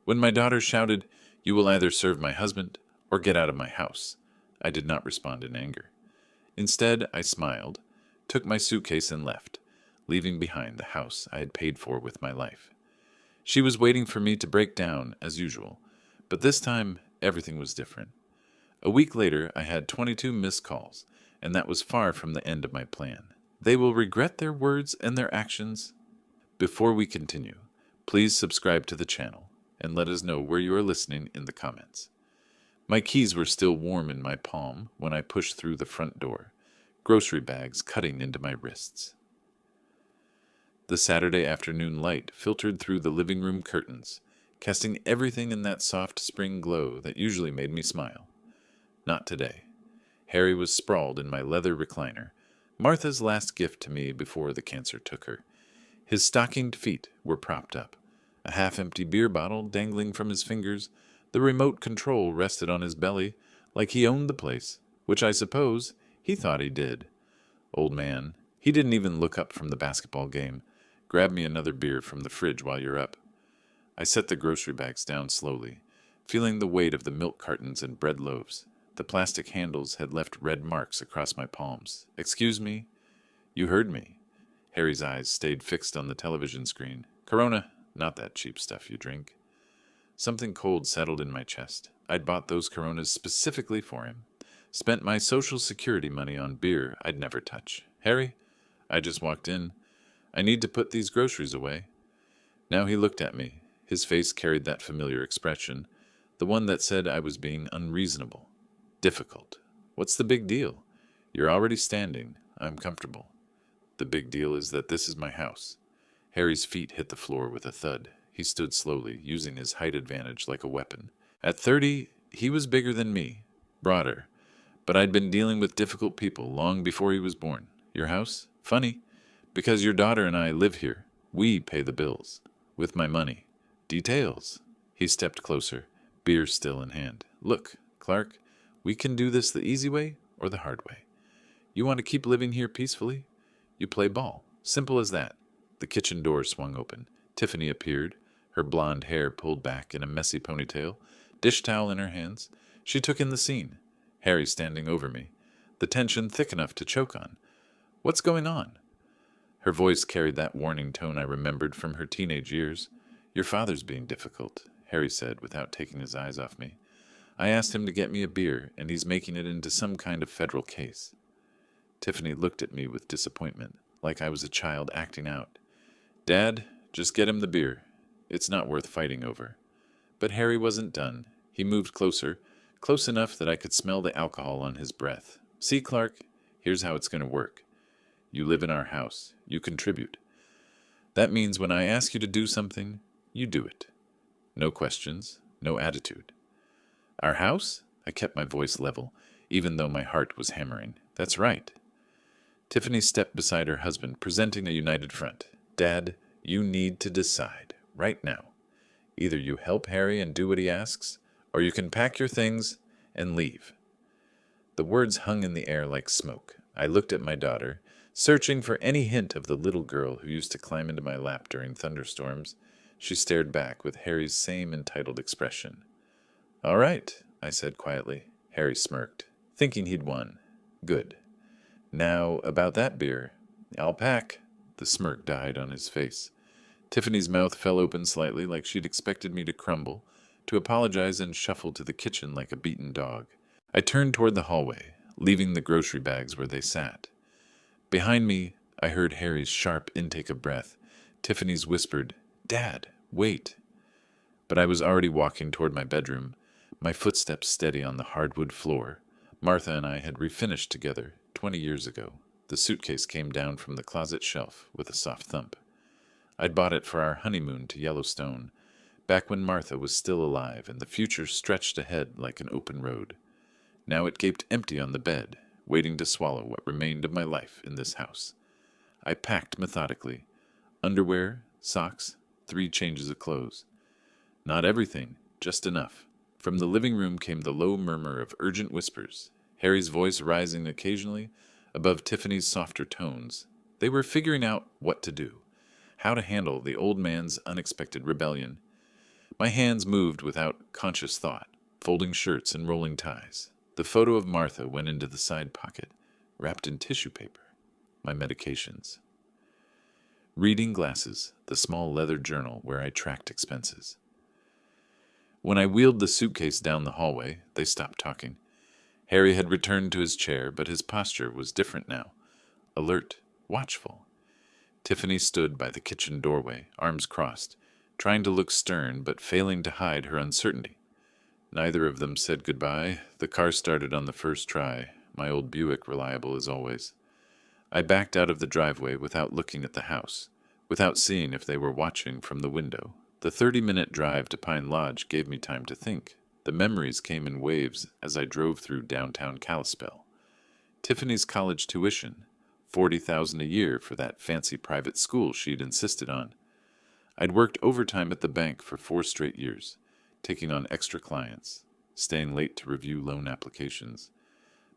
When my daughter shouted, "You will either serve my husband or get out of my house," I did not respond in anger. Instead, I smiled, took my suitcase and left, leaving behind the house I had paid for with my life. She was waiting for me to break down, as usual, but this time everything was different. A week later, I had 22 missed calls, and that was far from the end of my plan. They will regret their words and their actions. Before we continue, please subscribe to the channel and let us know where you are listening in the comments. My keys were still warm in my palm when I pushed through the front door, grocery bags cutting into my wrists. The Saturday afternoon light filtered through the living room curtains, casting everything in that soft spring glow that usually made me smile. Not today. Harry was sprawled in my leather recliner, Martha's last gift to me before the cancer took her. His stockinged feet were propped up, a half-empty beer bottle dangling from his fingers. The remote control rested on his belly like he owned the place, which I suppose he thought he did. Old man, he didn't even look up from the basketball game. Grab me another beer from the fridge while you're up. I set the grocery bags down slowly, feeling the weight of the milk cartons and bread loaves. The plastic handles had left red marks across my palms. "Excuse me?" "You heard me." Harry's eyes stayed fixed on the television screen. "Corona, not that cheap stuff you drink." Something cold settled in my chest. I'd bought those Coronas specifically for him. Spent my Social Security money on beer I'd never touch. "Harry, I just walked in. I need to put these groceries away." Now he looked at me. His face carried that familiar expression, the one that said I was being unreasonable. Difficult. "What's the big deal? You're already standing. I'm comfortable." "The big deal is that this is my house." Harry's feet hit the floor with a thud. He stood slowly, using his height advantage like a weapon. At 30, he was bigger than me, broader, but I'd been dealing with difficult people long before he was born. "Your house? Funny. Because your daughter and I live here. We pay the bills. With my money. Details." He stepped closer, beer still in hand. "Look, Clark, we can do this the easy way or the hard way. You want to keep living here peacefully? You play ball. Simple as that." The kitchen door swung open. Tiffany appeared, her blonde hair pulled back in a messy ponytail, dish towel in her hands. She took in the scene. Harry standing over me, the tension thick enough to choke on. "What's going on?" Her voice carried that warning tone I remembered from her teenage years. "Your father's being difficult," Harry said without taking his eyes off me. "I asked him to get me a beer, and he's making it into some kind of federal case." Tiffany looked at me with disappointment, like I was a child acting out. "Dad, just get him the beer. It's not worth fighting over." But Harry wasn't done. He moved closer, close enough that I could smell the alcohol on his breath. "See, Clark, here's how it's going to work. You live in our house. You contribute. That means when I ask you to do something, you do it. No questions, no attitude." "Our house?" I kept my voice level, even though my heart was hammering. "That's right." Tiffany stepped beside her husband, presenting a united front. "Dad, you need to decide, right now. Either you help Harry and do what he asks, or you can pack your things and leave." The words hung in the air like smoke. I looked at my daughter, searching for any hint of the little girl who used to climb into my lap during thunderstorms. She stared back with Harry's same entitled expression. "All right," I said quietly. Harry smirked, thinking he'd won. "Good. Now, about that beer." "I'll pack." The smirk died on his face. Tiffany's mouth fell open slightly, like she'd expected me to crumble, to apologize and shuffle to the kitchen like a beaten dog. I turned toward the hallway, leaving the grocery bags where they sat. Behind me, I heard Harry's sharp intake of breath. Tiffany's whispered, "Dad, wait." But I was already walking toward my bedroom, my footsteps steady on the hardwood floor. Martha and I had refinished together 20 years ago. The suitcase came down from the closet shelf with a soft thump. I'd bought it for our honeymoon to Yellowstone, back when Martha was still alive and the future stretched ahead like an open road. Now it gaped empty on the bed, waiting to swallow what remained of my life in this house. I packed methodically. Underwear, socks, 3 changes of clothes. Not everything, just enough. From the living room came the low murmur of urgent whispers, Harry's voice rising occasionally above Tiffany's softer tones. They were figuring out what to do, how to handle the old man's unexpected rebellion. My hands moved without conscious thought, folding shirts and rolling ties. The photo of Martha went into the side pocket, wrapped in tissue paper. My medications. Reading glasses, the small leather journal where I tracked expenses. When I wheeled the suitcase down the hallway, they stopped talking. Harry had returned to his chair, but his posture was different now. Alert, watchful. Tiffany stood by the kitchen doorway, arms crossed, trying to look stern but failing to hide her uncertainty. Neither of them said goodbye. The car started on the first try, my old Buick reliable as always. I backed out of the driveway without looking at the house, without seeing if they were watching from the window. The 30-minute drive to Pine Lodge gave me time to think. The memories came in waves as I drove through downtown Kalispell. Tiffany's college tuition, $40,000 a year for that fancy private school she'd insisted on. I'd worked overtime at the bank for 4 straight years, taking on extra clients, staying late to review loan applications.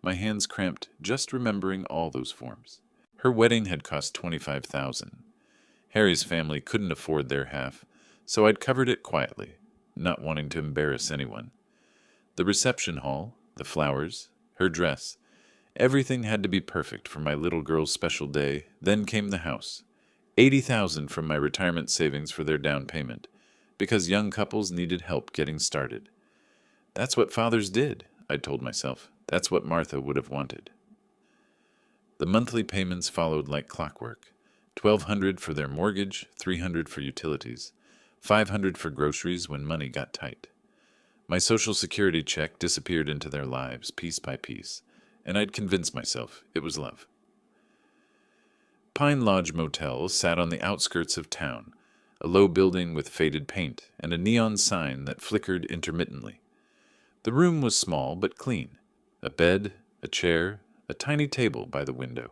My hands cramped just remembering all those forms. Her wedding had cost $25,000. Harry's family couldn't afford their half, so I'd covered it quietly, not wanting to embarrass anyone. The reception hall, the flowers, her dress, everything had to be perfect for my little girl's special day. Then came the house. $80,000 from my retirement savings for their down payment, because young couples needed help getting started. That's what fathers did, I told myself. That's what Martha would have wanted. The monthly payments followed like clockwork. $1,200 for their mortgage, $300 for utilities, $500 for groceries when money got tight. My Social Security check disappeared into their lives piece by piece, and I'd convinced myself it was love. Pine Lodge Motel sat on the outskirts of town, a low building with faded paint and a neon sign that flickered intermittently. The room was small but clean. A bed, a chair, a tiny table by the window.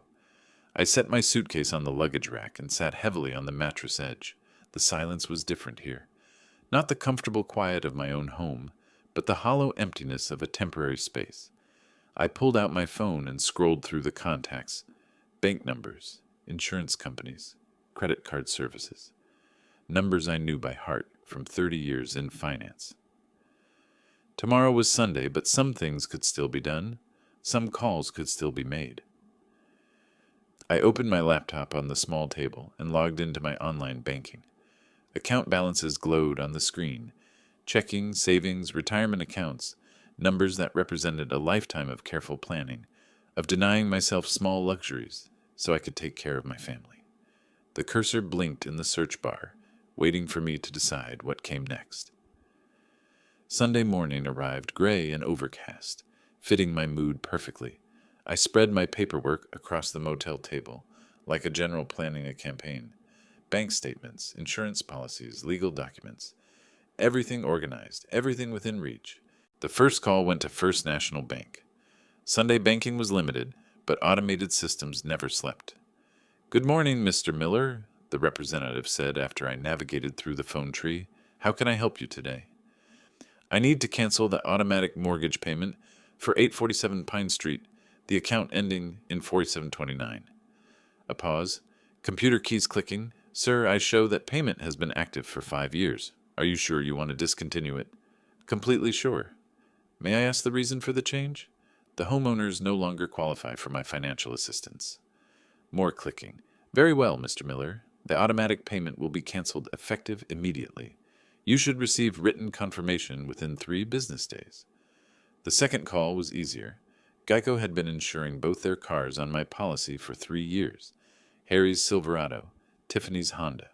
I set my suitcase on the luggage rack and sat heavily on the mattress edge. The silence was different here. Not the comfortable quiet of my own home, but the hollow emptiness of a temporary space. I pulled out my phone and scrolled through the contacts. Bank numbers, insurance companies, credit card services. Numbers I knew by heart from 30 years in finance. Tomorrow was Sunday, but some things could still be done. Some calls could still be made. I opened my laptop on the small table and logged into my online banking. Account balances glowed on the screen. Checking, savings, retirement accounts, numbers that represented a lifetime of careful planning, of denying myself small luxuries so I could take care of my family. The cursor blinked in the search bar, waiting for me to decide what came next. Sunday morning arrived gray and overcast, fitting my mood perfectly. I spread my paperwork across the motel table, like a general planning a campaign. Bank statements, insurance policies, legal documents. Everything organized, everything within reach. The first call went to First National Bank. Sunday banking was limited, but automated systems never slept. "Good morning, Mr. Miller," the representative said after I navigated through the phone tree. "How can I help you today?" "I need to cancel the automatic mortgage payment for 847 Pine Street, the account ending in 4729. A pause. Computer keys clicking. "Sir, I show that payment has been active for 5 years. Are you sure you want to discontinue it?" "Completely sure." "May I ask the reason for the change?" "The homeowners no longer qualify for my financial assistance." More clicking. "Very well, Mr. Miller. The automatic payment will be canceled effective immediately. You should receive written confirmation within 3 business days." The second call was easier. Geico had been insuring both their cars on my policy for 3 years. Harry's Silverado, Tiffany's Honda.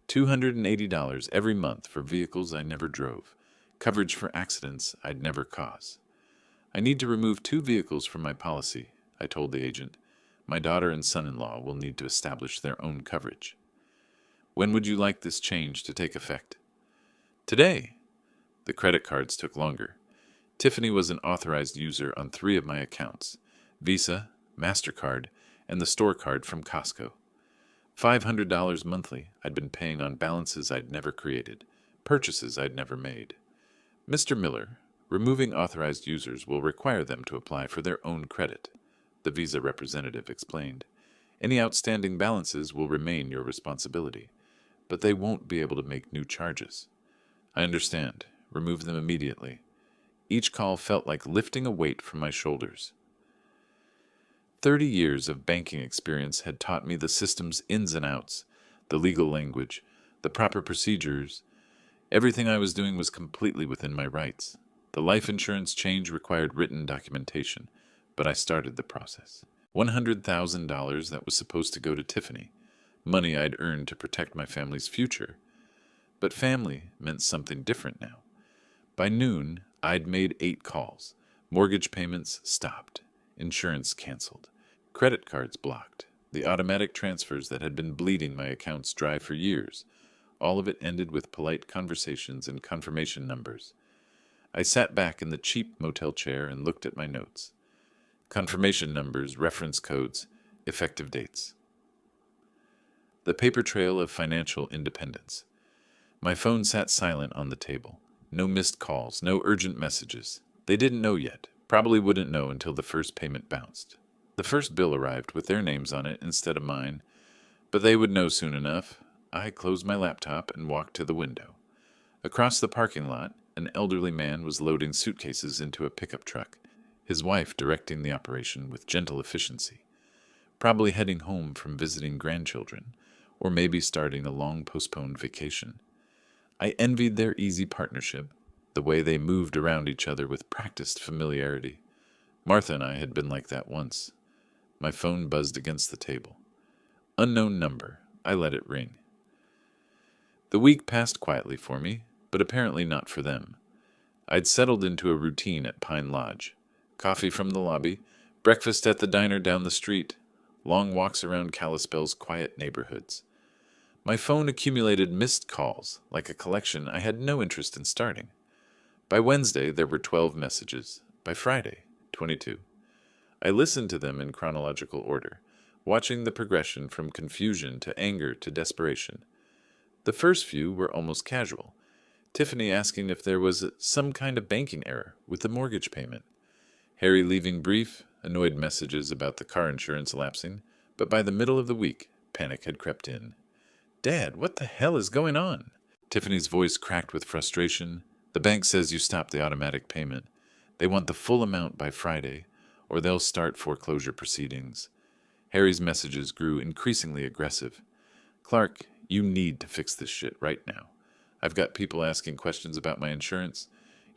$280 every month for vehicles I never drove. Coverage for accidents I'd never cause. "I need to remove 2 vehicles from my policy," I told the agent. "My daughter and son-in-law will need to establish their own coverage." "When would you like this change to take effect?" "Today." The credit cards took longer. Tiffany was an authorized user on 3 of my accounts: Visa, MasterCard, and the store card from Costco. $500 monthly I'd been paying on balances I'd never created, purchases I'd never made. "Mr. Miller, removing authorized users will require them to apply for their own credit," the Visa representative explained. "Any outstanding balances will remain your responsibility, but they won't be able to make new charges." I understand. Remove them immediately. Each call felt like lifting a weight from my shoulders. 30 years of banking experience had taught me the system's ins and outs, the legal language, the proper procedures. Everything I was doing was completely within my rights. The life insurance change required written documentation, but I started the process. $100,000 that was supposed to go to Tiffany, money I'd earned to protect my family's future. But family meant something different now. By noon, I'd made 8 calls. Mortgage payments stopped. Insurance canceled. Credit cards blocked. The automatic transfers that had been bleeding my accounts dry for years. All of it ended with polite conversations and confirmation numbers. I sat back in the cheap motel chair and looked at my notes. Confirmation numbers, reference codes, effective dates. The paper trail of financial independence. My phone sat silent on the table. No missed calls, no urgent messages. They didn't know yet. Probably wouldn't know until the first payment bounced. The first bill arrived with their names on it instead of mine, but they would know soon enough. I closed my laptop and walked to the window. Across the parking lot, an elderly man was loading suitcases into a pickup truck, his wife directing the operation with gentle efficiency. Probably heading home from visiting grandchildren, or maybe starting a long-postponed vacation. I envied their easy partnership, the way they moved around each other with practiced familiarity. Martha and I had been like that once. My phone buzzed against the table. Unknown number. I let it ring. The week passed quietly for me, but apparently not for them. I'd settled into a routine at Pine Lodge. Coffee from the lobby, breakfast at the diner down the street, long walks around Kalispell's quiet neighborhoods. My phone accumulated missed calls, like a collection I had no interest in starting. By Wednesday, there were 12 messages. By Friday, 22. I listened to them in chronological order, watching the progression from confusion to anger to desperation. The first few were almost casual. Tiffany asking if there was some kind of banking error with the mortgage payment. Harry leaving brief, annoyed messages about the car insurance lapsing, but by the middle of the week, panic had crept in. Dad, what the hell is going on? Tiffany's voice cracked with frustration. The bank says you stopped the automatic payment. They want the full amount by Friday, or they'll start foreclosure proceedings. Harry's messages grew increasingly aggressive. Clark, you need to fix this shit right now. I've got people asking questions about my insurance.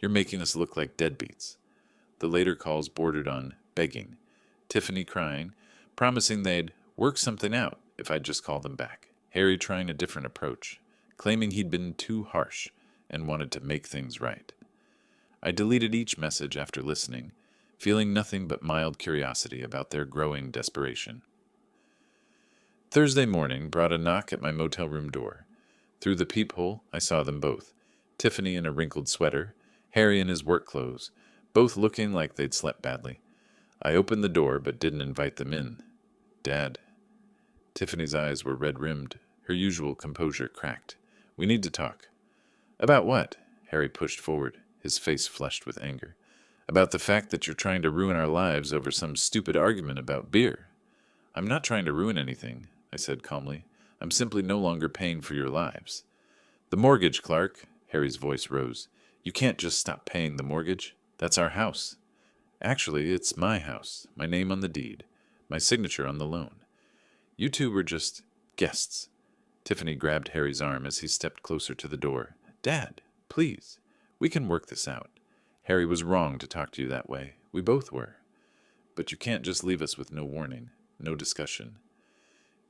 You're making us look like deadbeats. The later calls bordered on begging. Tiffany crying, promising they'd work something out if I'd just call them back. Harry trying a different approach, claiming he'd been too harsh and wanted to make things right. I deleted each message after listening, feeling nothing but mild curiosity about their growing desperation. Thursday morning brought a knock at my motel room door. Through the peephole, I saw them both. Tiffany in a wrinkled sweater, Harry in his work clothes, both looking like they'd slept badly. I opened the door but didn't invite them in. Dad. Tiffany's eyes were red-rimmed, her usual composure cracked. We need to talk. About what? Harry pushed forward, his face flushed with anger. About the fact that you're trying to ruin our lives over some stupid argument about beer. I'm not trying to ruin anything, I said calmly. I'm simply no longer paying for your lives. The mortgage, Clark. Harry's voice rose. You can't just stop paying the mortgage. That's our house. Actually, it's my house, my name on the deed, my signature on the loan. You two were just guests. Tiffany grabbed Harry's arm as he stepped closer to the door. Dad, please. We can work this out. Harry was wrong to talk to you that way. We both were. But you can't just leave us with no warning, no discussion.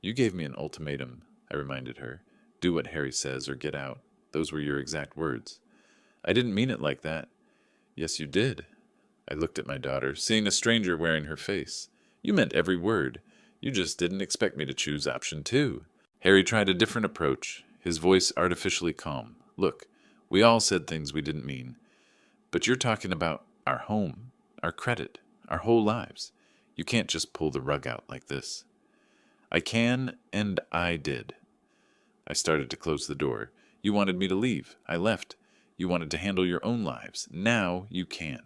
You gave me an ultimatum, I reminded her. Do what Harry says or get out. Those were your exact words. I didn't mean it like that. Yes, you did. I looked at my daughter, seeing a stranger wearing her face. You meant every word. You just didn't expect me to choose option 2. Harry tried a different approach, his voice artificially calm. Look, we all said things we didn't mean. But you're talking about our home, our credit, our whole lives. You can't just pull the rug out like this. I can, and I did. I started to close the door. You wanted me to leave. I left. You wanted to handle your own lives. Now you can.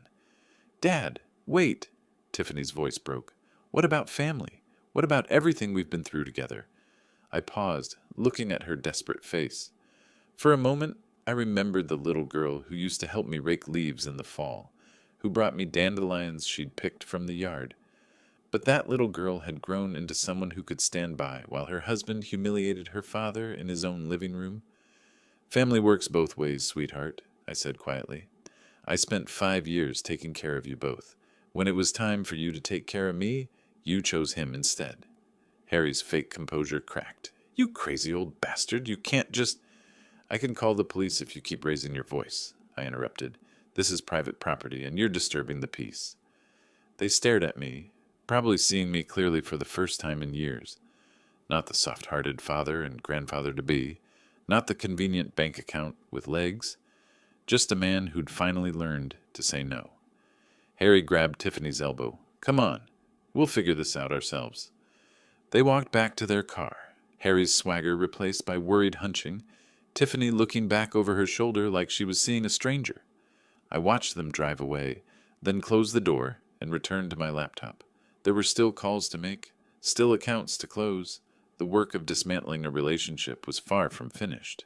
Dad, wait. Tiffany's voice broke. What about family? What about everything we've been through together? I paused, looking at her desperate face. For a moment, I remembered the little girl who used to help me rake leaves in the fall, who brought me dandelions she'd picked from the yard. But that little girl had grown into someone who could stand by while her husband humiliated her father in his own living room. Family works both ways, sweetheart, I said quietly. I spent 5 years taking care of you both. When it was time for you to take care of me, you chose him instead. Harry's fake composure cracked. You crazy old bastard, you can't just... I can call the police if you keep raising your voice, I interrupted. This is private property, and you're disturbing the peace. They stared at me, probably seeing me clearly for the first time in years. Not the soft-hearted father and grandfather-to-be, not the convenient bank account with legs, just a man who'd finally learned to say no. Harry grabbed Tiffany's elbow. Come on, we'll figure this out ourselves. They walked back to their car, Harry's swagger replaced by worried hunching, Tiffany looking back over her shoulder like she was seeing a stranger. I watched them drive away, then close the door and return to my laptop. There were still calls to make, still accounts to close. The work of dismantling a relationship was far from finished.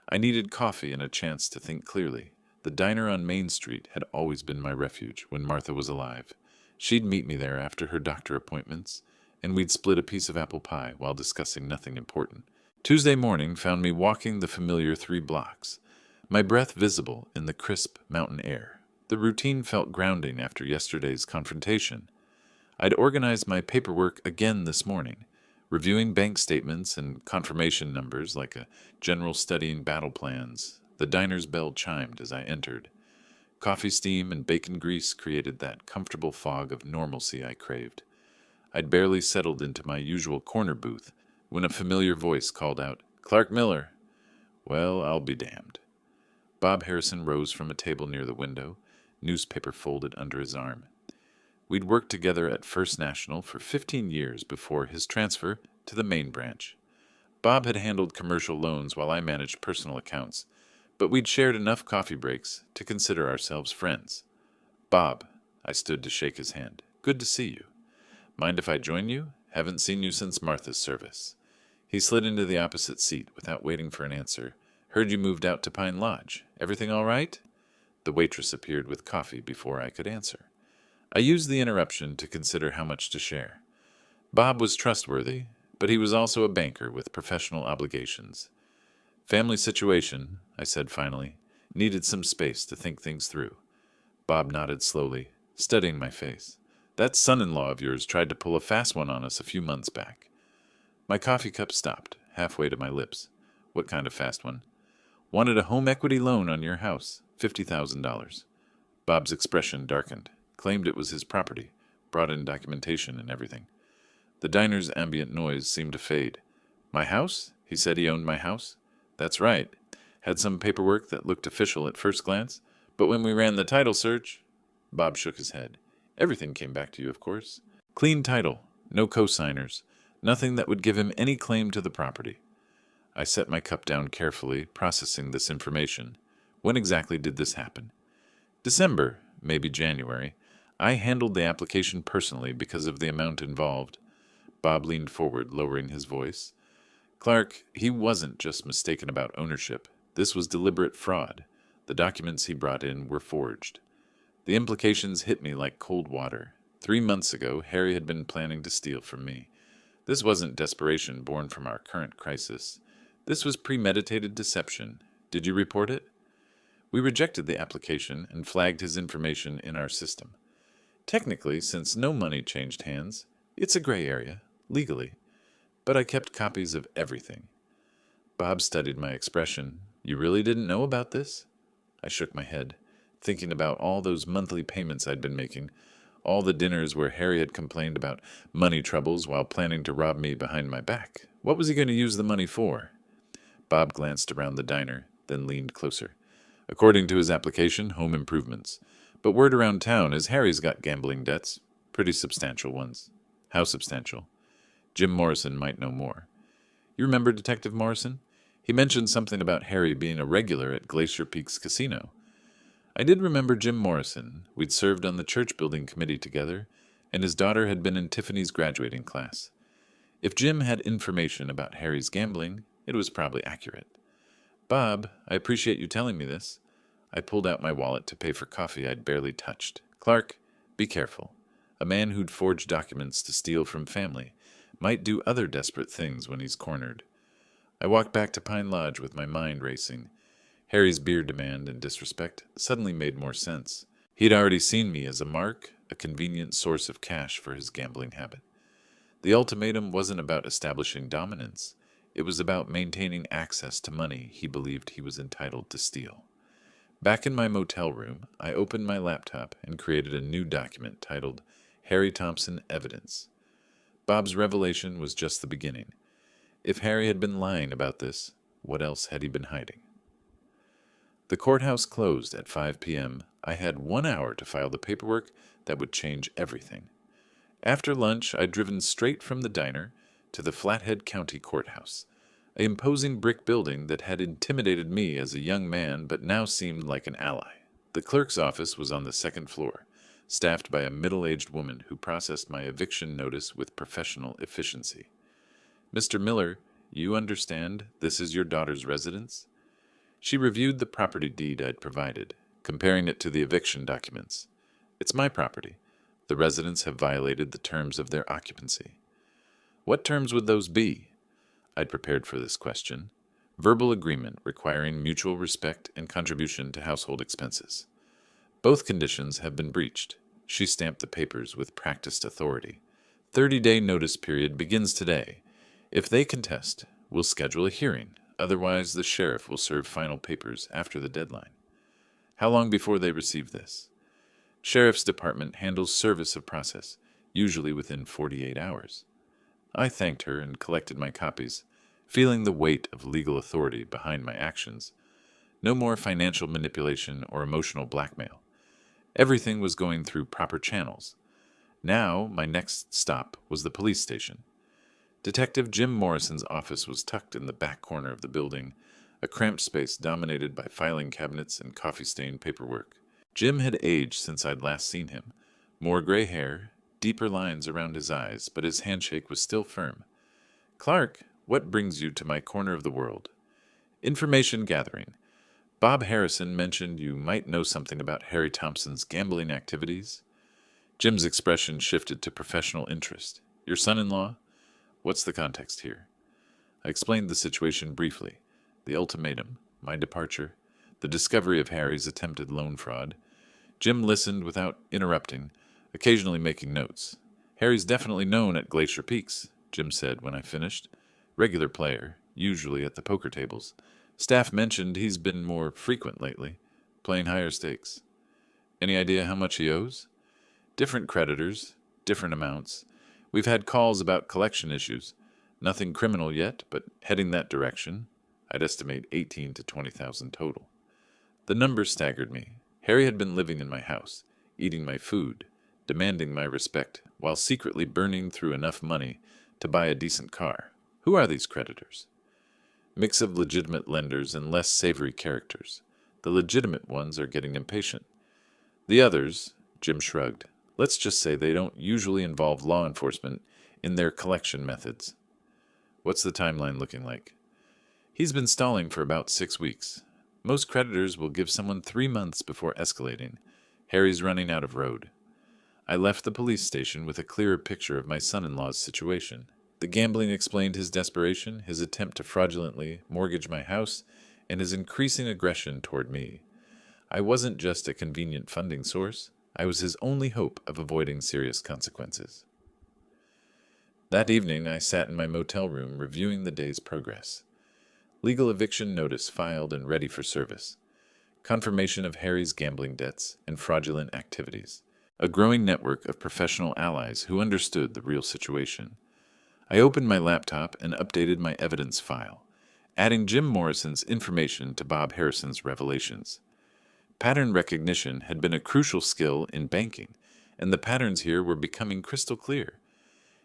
I needed coffee and a chance to think clearly. The diner on Main Street had always been my refuge when Martha was alive. She'd meet me there after her doctor appointments, and we'd split a piece of apple pie while discussing nothing important. Tuesday morning found me walking the familiar 3 blocks, my breath visible in the crisp mountain air. The routine felt grounding after yesterday's confrontation. I'd organized my paperwork again this morning, reviewing bank statements and confirmation numbers like a general studying battle plans. The diner's bell chimed as I entered. Coffee steam and bacon grease created that comfortable fog of normalcy I craved. I'd barely settled into my usual corner booth when a familiar voice called out, Clark Miller. Well, I'll be damned. Bob Harrison rose from a table near the window, newspaper folded under his arm. We'd worked together at First National for 15 years before his transfer to the main branch. Bob had handled commercial loans while I managed personal accounts, but we'd shared enough coffee breaks to consider ourselves friends. Bob, I stood to shake his hand. Good to see you. Mind if I join you? Haven't seen you since Martha's service. He slid into the opposite seat without waiting for an answer. Heard you moved out to Pine Lodge. Everything all right? The waitress appeared with coffee before I could answer. I used the interruption to consider how much to share. Bob was trustworthy, but he was also a banker with professional obligations. Family situation, I said finally, needed some space to think things through. Bob nodded slowly, studying my face. That son-in-law of yours tried to pull a fast one on us a few months back. My coffee cup stopped, halfway to my lips. What kind of fast one? Wanted a home equity loan on your house, $50,000. Bob's expression darkened. Claimed it was his property, brought in documentation and everything. The diner's ambient noise seemed to fade. My house? He said he owned my house? That's right. Had some paperwork that looked official at first glance, but when we ran the title search... Bob shook his head. Everything came back to you, of course. Clean title, no co-signers, nothing that would give him any claim to the property. I set my cup down carefully, processing this information. When exactly did this happen? December, maybe January. I handled the application personally because of the amount involved. Bob leaned forward, lowering his voice. Clark, he wasn't just mistaken about ownership. This was deliberate fraud. The documents he brought in were forged. The implications hit me like cold water. 3 months ago, Harry had been planning to steal from me. This wasn't desperation born from our current crisis. This was premeditated deception. Did you report it? We rejected the application and flagged his information in our system. Technically, since no money changed hands, it's a gray area, legally. But I kept copies of everything. Bob studied my expression. You really didn't know about this? I shook my head, thinking about all those monthly payments I'd been making, all the dinners where Harry had complained about money troubles while planning to rob me behind my back. What was he going to use the money for? Bob glanced around the diner, then leaned closer. According to his application, home improvements. But word around town is Harry's got gambling debts, pretty substantial ones. How substantial? Jim Morrison might know more. You remember Detective Morrison? He mentioned something about Harry being a regular at Glacier Peaks Casino. I did remember Jim Morrison. We'd served on the church building committee together, and his daughter had been in Tiffany's graduating class. If Jim had information about Harry's gambling, it was probably accurate. Bob, I appreciate you telling me this. I pulled out my wallet to pay for coffee I'd barely touched. Clark, be careful. A man who'd forged documents to steal from family might do other desperate things when he's cornered. I walked back to Pine Lodge with my mind racing. Harry's beer demand and disrespect suddenly made more sense. He'd already seen me as a mark, a convenient source of cash for his gambling habit. The ultimatum wasn't about establishing dominance. It was about maintaining access to money he believed he was entitled to steal. Back in my motel room, I opened my laptop and created a new document titled Harry Thompson Evidence. Bob's revelation was just the beginning. If Harry had been lying about this, what else had he been hiding? The courthouse closed at 5 p.m. I had 1 hour to file the paperwork that would change everything. After lunch, I'd driven straight from the diner to the Flathead County Courthouse, an imposing brick building that had intimidated me as a young man but now seemed like an ally. The clerk's office was on the second floor, staffed by a middle-aged woman who processed my eviction notice with professional efficiency. "Mr. Miller, you understand this is your daughter's residence?" She reviewed the property deed I'd provided, comparing it to the eviction documents. "It's my property. The residents have violated the terms of their occupancy." "What terms would those be?" I'd prepared for this question. "Verbal agreement requiring mutual respect and contribution to household expenses." "Both conditions have been breached." She stamped the papers with practiced authority. 30-day notice period begins today. If they contest, we'll schedule a hearing. Otherwise, the sheriff will serve final papers after the deadline. "How long before they receive this?" "Sheriff's Department handles service of process, usually within 48 hours. I thanked her and collected my copies, feeling the weight of legal authority behind my actions. No more financial manipulation or emotional blackmail. Everything was going through proper channels. Now, my next stop was the police station. Detective Jim Morrison's office was tucked in the back corner of the building, a cramped space dominated by filing cabinets and coffee-stained paperwork. Jim had aged since I'd last seen him. More gray hair, deeper lines around his eyes, but his handshake was still firm. "Clark, what brings you to my corner of the world?" "Information gathering. Bob Harrison mentioned you might know something about Harry Thompson's gambling activities." Jim's expression shifted to professional interest. "Your son-in-law? What's the context here?" I explained the situation briefly. The ultimatum, my departure, the discovery of Harry's attempted loan fraud. Jim listened without interrupting, occasionally making notes. "Harry's definitely known at Glacier Peaks," Jim said when I finished. "Regular player, usually at the poker tables. Staff mentioned he's been more frequent lately, playing higher stakes." "Any idea how much he owes?" "Different creditors, different amounts. We've had calls about collection issues. Nothing criminal yet, but heading that direction. I'd estimate 18 to 20,000 total." The number staggered me. Harry had been living in my house, eating my food, demanding my respect, while secretly burning through enough money to buy a decent car. Who are these creditors? Mix of legitimate lenders and less savory characters. The legitimate ones are getting impatient. The others, Jim shrugged. Let's just say they don't usually involve law enforcement in their collection methods. What's the timeline looking like? He's been stalling for about 6 weeks. Most creditors will give someone 3 months before escalating. Harry's running out of road. I left the police station with a clearer picture of my son-in-law's situation. The gambling explained his desperation, his attempt to fraudulently mortgage my house, and his increasing aggression toward me. I wasn't just a convenient funding source. I was his only hope of avoiding serious consequences. That evening, I sat in my motel room reviewing the day's progress. Legal eviction notice filed and ready for service. Confirmation of Harry's gambling debts and fraudulent activities. A growing network of professional allies who understood the real situation. I opened my laptop and updated my evidence file, adding Jim Morrison's information to Bob Harrison's revelations. Pattern recognition had been a crucial skill in banking, and the patterns here were becoming crystal clear.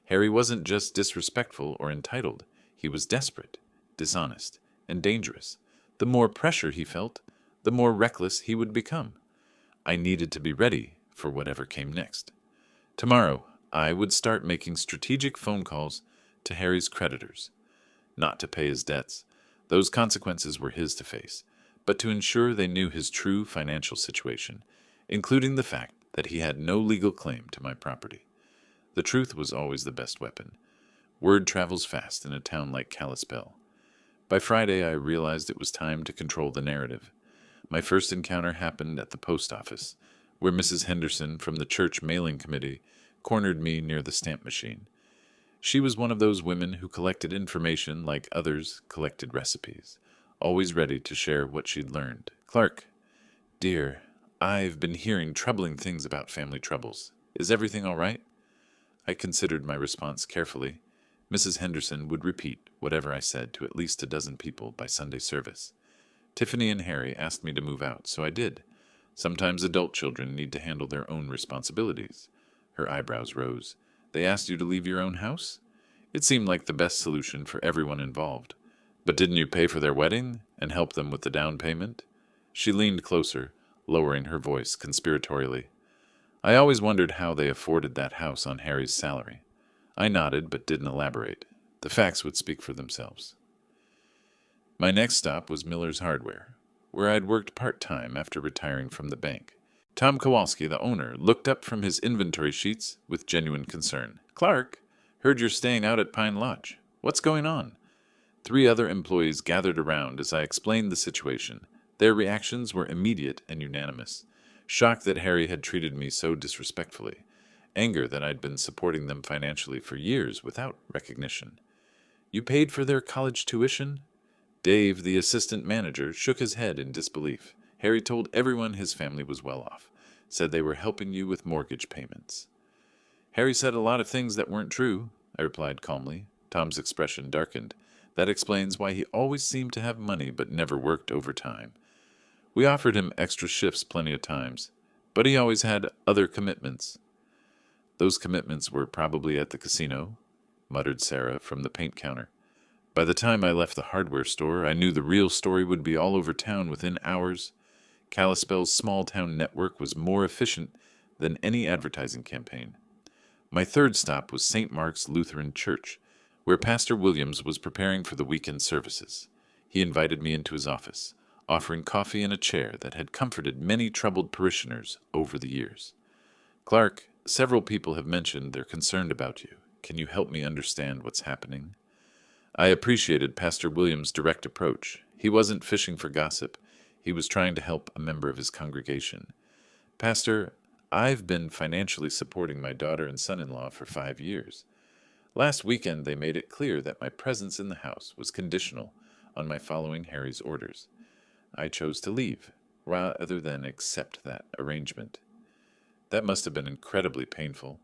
Harry wasn't just disrespectful or entitled. He was desperate, dishonest, and dangerous. The more pressure he felt, the more reckless he would become. I needed to be ready for whatever came next. Tomorrow, I would start making strategic phone calls to Harry's creditors. Not to pay his debts, Those consequences were his to face, but to ensure they knew his true financial situation, including the fact that he had no legal claim to my property. The truth was always the best weapon. Word travels fast in a town like Kalispell. By Friday, I realized it was time to control the narrative. My first encounter happened at the post office, where Mrs. Henderson from the church mailing committee cornered me near the stamp machine. She was one of those women who collected information like others collected recipes, always ready to share what she'd learned. "Clark, dear, I've been hearing troubling things about family troubles. Is everything all right?" I considered my response carefully. Mrs. Henderson would repeat whatever I said to at least a dozen people by Sunday service. Tiffany and Harry asked me to move out, so I did. Sometimes adult children need to handle their own responsibilities. Her eyebrows rose. "They asked you to leave your own house?" It seemed like the best solution for everyone involved. "But didn't you pay for their wedding and help them with the down payment?" She leaned closer, lowering her voice conspiratorially. "I always wondered how they afforded that house on Harry's salary." I nodded but didn't elaborate. The facts would speak for themselves. My next stop was Miller's Hardware, where I'd worked part-time after retiring from the bank. Tom Kowalski, the owner, looked up from his inventory sheets with genuine concern. "Clark, heard you're staying out at Pine Lodge. What's going on?" 3 other employees gathered around as I explained the situation. Their reactions were immediate and unanimous. Shock that Harry had treated me so disrespectfully. Anger that I'd been supporting them financially for years without recognition. "You paid for their college tuition?" Dave, the assistant manager, shook his head in disbelief. "Harry told everyone his family was well off. Said they were helping you with mortgage payments." "Harry said a lot of things that weren't true," I replied calmly. Tom's expression darkened. "That explains why he always seemed to have money but never worked overtime. We offered him extra shifts plenty of times, but he always had other commitments." "Those commitments were probably at the casino," muttered Sarah from the paint counter. By the time I left the hardware store, I knew the real story would be all over town within hours. Kalispell's small-town network was more efficient than any advertising campaign. My third stop was St. Mark's Lutheran Church, where Pastor Williams was preparing for the weekend services. He invited me into his office, offering coffee and a chair that had comforted many troubled parishioners over the years. "Clark, several people have mentioned they're concerned about you. Can you help me understand what's happening?" I appreciated Pastor Williams' direct approach. He wasn't fishing for gossip. He was trying to help a member of his congregation. "Pastor, I've been financially supporting my daughter and son-in-law for 5 years. Last weekend they made it clear that my presence in the house was conditional on my following Harry's orders. I chose to leave, rather than accept that arrangement. That must have been incredibly painful."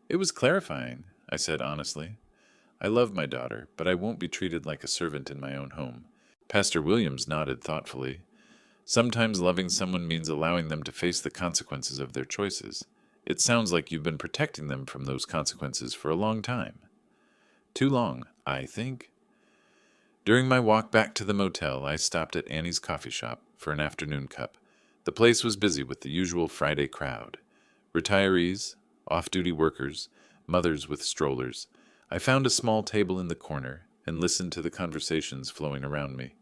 "It was clarifying," I said honestly. "I love my daughter, but I won't be treated like a servant in my own home." Pastor Williams nodded thoughtfully. "Sometimes loving someone means allowing them to face the consequences of their choices. It sounds like you've been protecting them from those consequences for a long time." "Too long, I think." During my walk back to the motel, I stopped at Annie's coffee shop for an afternoon cup. The place was busy with the usual Friday crowd. Retirees, off-duty workers, mothers with strollers. I found a small table in the corner and listened to the conversations flowing around me.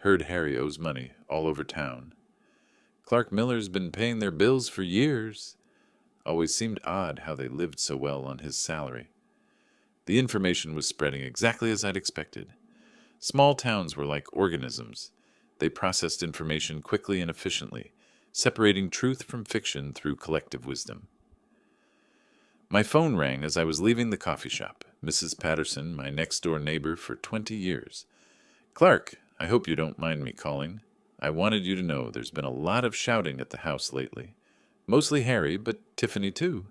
Heard Harry owes money all over town. "Clark Miller's been paying their bills for years." Always seemed odd how they lived so well on his salary. The information was spreading exactly as I'd expected. Small towns were like organisms. They processed information quickly and efficiently, separating truth from fiction through collective wisdom. My phone rang as I was leaving the coffee shop. Mrs. Patterson, my next-door neighbor for 20 years. "Clark, I hope you don't mind me calling. I wanted you to know there's been a lot of shouting at the house lately. Mostly Harry, but Tiffany too.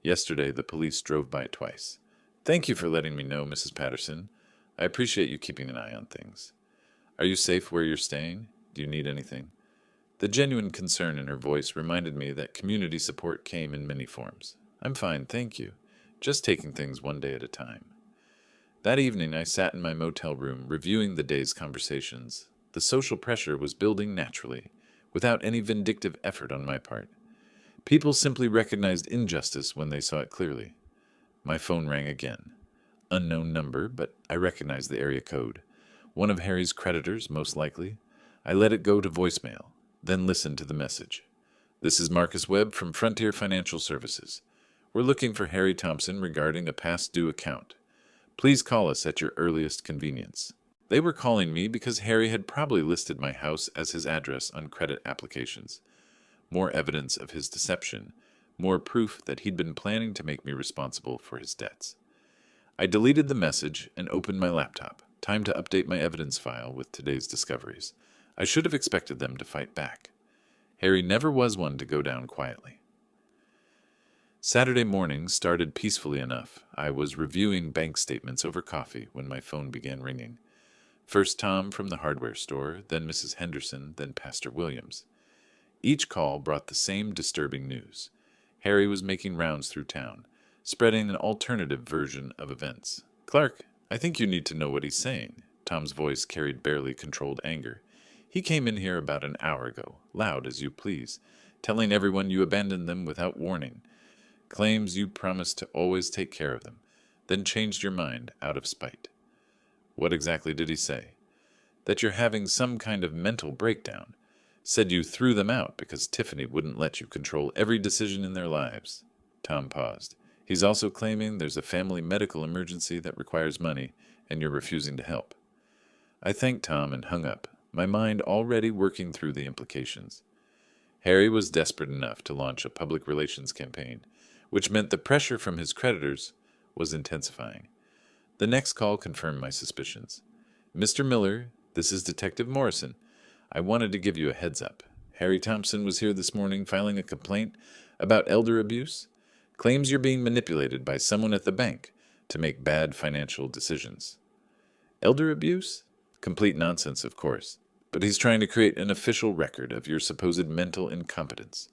Yesterday the police drove by twice. Thank you for letting me know, Mrs. Patterson. I appreciate you keeping an eye on things. Are you safe where you're staying? Do you need anything?" The genuine concern in her voice reminded me that community support came in many forms. "I'm fine, thank you. Just taking things one day at a time." That evening I sat in my motel room reviewing the day's conversations. The social pressure was building naturally, without any vindictive effort on my part. People simply recognized injustice when they saw it clearly. My phone rang again. Unknown number, but I recognized the area code. One of Harry's creditors, most likely. I let it go to voicemail, then listened to the message. This is Marcus Webb from Frontier Financial Services. We're looking for Harry Thompson regarding a past due account. Please call us at your earliest convenience. They were calling me because Harry had probably listed my house as his address on credit applications. More evidence of his deception, more proof that he'd been planning to make me responsible for his debts. I deleted the message and opened my laptop. Time to update my evidence file with today's discoveries. I should have expected them to fight back. Harry never was one to go down quietly. Saturday morning started peacefully enough. I was reviewing bank statements over coffee when my phone began ringing. First Tom from the hardware store, then Mrs. Henderson, then Pastor Williams. Each call brought the same disturbing news. Harry was making rounds through town, spreading an alternative version of events. "Clark, I think you need to know what he's saying." Tom's voice carried barely controlled anger. "He came in here about an hour ago, loud as you please, telling everyone you abandoned them without warning. Claims you promised to always take care of them, then changed your mind out of spite." "What exactly did he say?" "That you're having some kind of mental breakdown. Said you threw them out because Tiffany wouldn't let you control every decision in their lives." Tom paused. "He's also claiming there's a family medical emergency that requires money, and you're refusing to help." I thanked Tom and hung up, my mind already working through the implications. Harry was desperate enough to launch a public relations campaign, which meant the pressure from his creditors was intensifying. The next call confirmed my suspicions. "Mr. Miller, this is Detective Morrison. I wanted to give you a heads up. Harry Thompson was here this morning filing a complaint about elder abuse. Claims you're being manipulated by someone at the bank to make bad financial decisions." "Elder abuse?" "Complete nonsense, of course. But he's trying to create an official record of your supposed mental incompetence.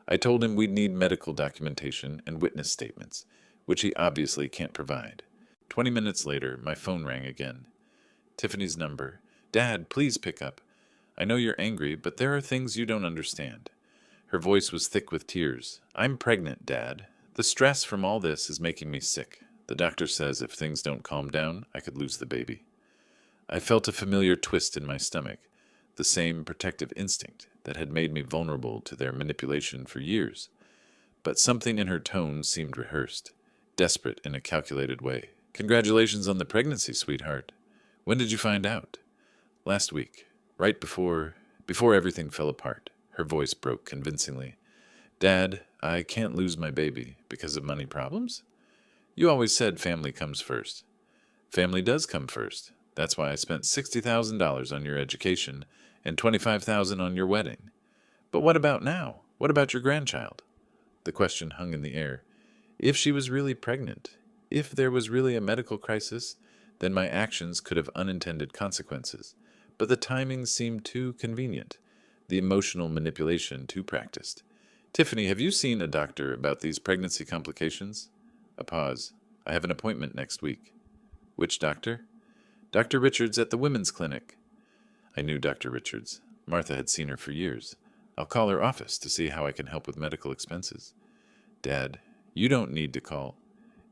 I told him we'd need medical documentation and witness statements, which he obviously can't provide. 20 minutes later, my phone rang again. Tiffany's number. "Dad, please pick up. I know you're angry, but there are things you don't understand." Her voice was thick with tears. "I'm pregnant, Dad. The stress from all this is making me sick. The doctor says if things don't calm down, I could lose the baby." I felt a familiar twist in my stomach, the same protective instinct that had made me vulnerable to their manipulation for years. But something in her tone seemed rehearsed, desperate in a calculated way. "Congratulations on the pregnancy, sweetheart. When did you find out?" "Last week, right before everything fell apart." Her voice broke convincingly. "Dad, I can't lose my baby because of money problems?" "You always said family comes first." "Family does come first. That's why I spent $60,000 on your education and $25,000 on your wedding." "But what about now? What about your grandchild?" The question hung in the air. If she was really pregnant, if there was really a medical crisis, then my actions could have unintended consequences. But the timing seemed too convenient, the emotional manipulation too practiced. "Tiffany, have you seen a doctor about these pregnancy complications?" A pause. "I have an appointment next week." "Which doctor?" "Dr. Richards at the women's clinic." I knew Dr. Richards. Martha had seen her for years. "I'll call her office to see how I can help with medical expenses." "Dad, you don't need to call.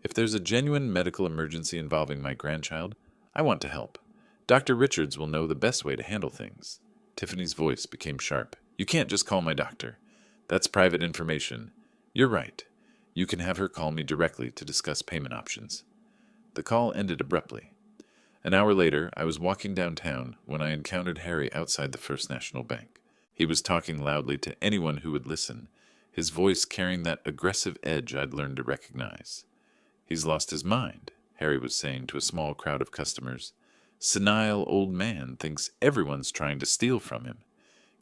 If there's a genuine medical emergency involving my grandchild, I want to help. Dr. Richards will know the best way to handle things." Tiffany's voice became sharp. "You can't just call my doctor. That's private information. You're right. You can have her call me directly to discuss payment options." The call ended abruptly. An hour later, I was walking downtown when I encountered Harry outside the First National Bank. He was talking loudly to anyone who would listen, his voice carrying that aggressive edge I'd learned to recognize. "He's lost his mind," Harry was saying to a small crowd of customers. "Senile old man thinks everyone's trying to steal from him.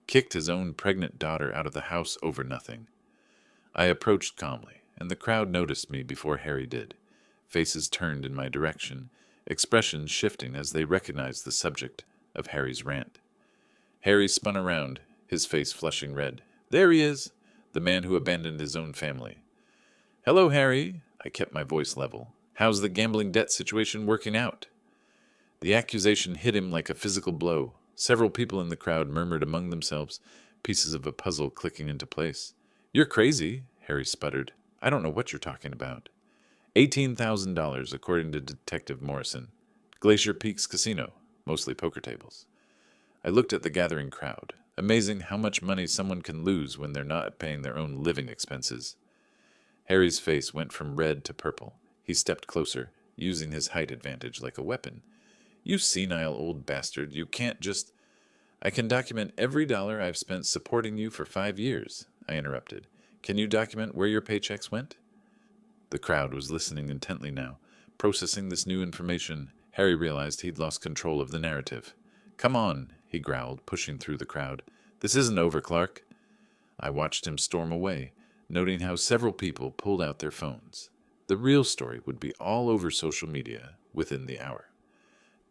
Kicked his own pregnant daughter out of the house over nothing." I approached calmly, and the crowd noticed me before Harry did. Faces turned in my direction, expressions shifting as they recognized the subject of Harry's rant. Harry spun around, his face flushing red. "There he is, the man who abandoned his own family." "Hello, Harry." I kept my voice level. "How's the gambling debt situation working out?" The accusation hit him like a physical blow. Several people in the crowd murmured among themselves, pieces of a puzzle clicking into place. "You're crazy," Harry sputtered. "I don't know what you're talking about." $18,000, according to Detective Morrison. Glacier Peaks Casino. mostly poker tables. I looked at the gathering crowd. Amazing how much money someone can lose when they're not paying their own living expenses. Harry's face went from red to purple. He stepped closer, using his height advantage like a weapon. You senile old bastard, you can't just... I can document every dollar I've spent supporting you for 5 years, I interrupted. Can you document where your paychecks went? The crowd was listening intently now. Processing this new information, Harry realized he'd lost control of the narrative. Come on, he growled, pushing through the crowd. This isn't over, Clark. I watched him storm away, noting how several people pulled out their phones. The real story would be all over social media within the hour.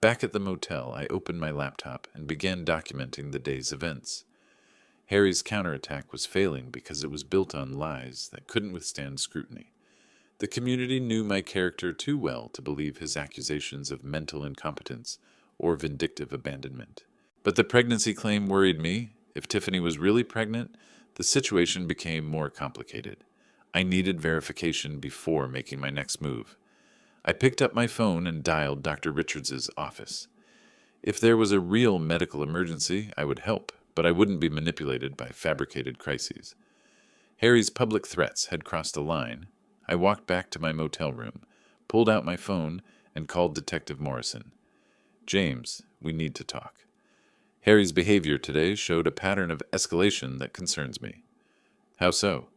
Back at the motel, I opened my laptop and began documenting the day's events. Harry's counterattack was failing because it was built on lies that couldn't withstand scrutiny. The community knew my character too well to believe his accusations of mental incompetence or vindictive abandonment. But the pregnancy claim worried me. If Tiffany was really pregnant, the situation became more complicated. I needed verification before making my next move. I picked up my phone and dialed Dr. Richards's office. If there was a real medical emergency, I would help, but I wouldn't be manipulated by fabricated crises. Harry's public threats had crossed a line. I walked back to my motel room, pulled out my phone, and called Detective Morrison. James, we need to talk. Harry's behavior today showed a pattern of escalation that concerns me. How so?